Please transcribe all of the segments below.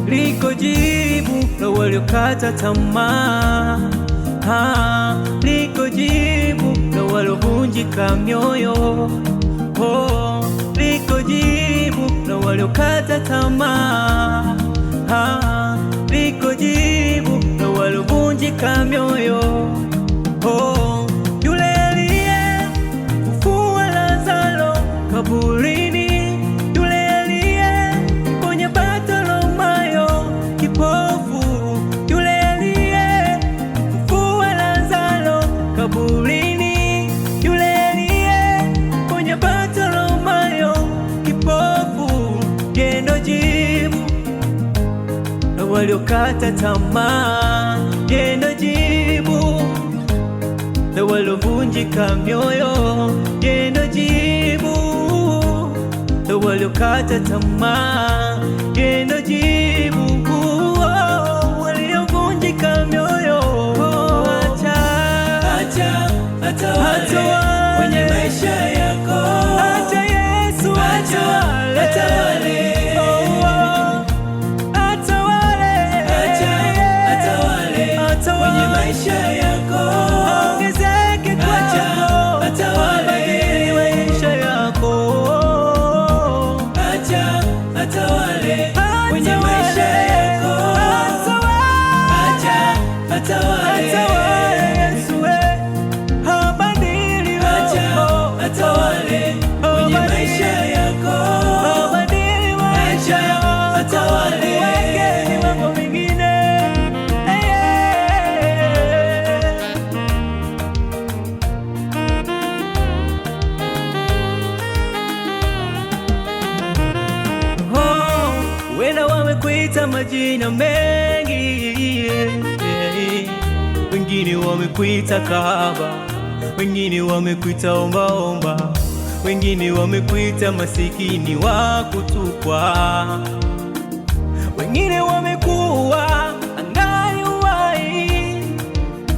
Liko jibu la waliokata tamaa, liko jibu la waliovunjika mioyo, liko jibu la waliokata tamaa, liko jibu la waliovunjika mioyo. Yule aliyemfufua Lazaro kaburini, yule aliyeponya Bartimayo kipofu, yule aliyemfufua Lazaro kaburini, yule aliyeponya Bartimayo kipofu, yeye ndo jibu la waliokata tamaa, yeye ndo jibu la waliovunjika mioyo, yeye ndo jibu la waliokata tamaa, yeye ndo jibu waliovunjika mioyo. Acha atawale kwenye maisha yako, acha Yesu atawale, atawale kwenye maisha yako, ongezeke kwako, atawale maisha yako, acha atawale kwenye maisha yako, acha atawale Yesu habadili, acha atawale kwenye maisha yako, habadili maisha yako, atawale mambo mengine. Wenda wamekuita majina mengi, wengine wamekuita kahaba, wengine wamekuita ombaomba, wengine wamekuita masikini wa kutupwa, wengine wamekuwa angali uhai,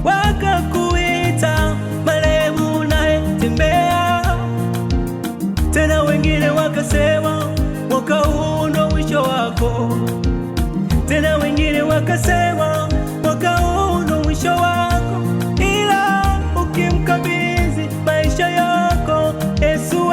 wakakuita marehemu unayetembea, tena wengine wakasema mwaka huu ndo mwisho wako, tena wengine wakasema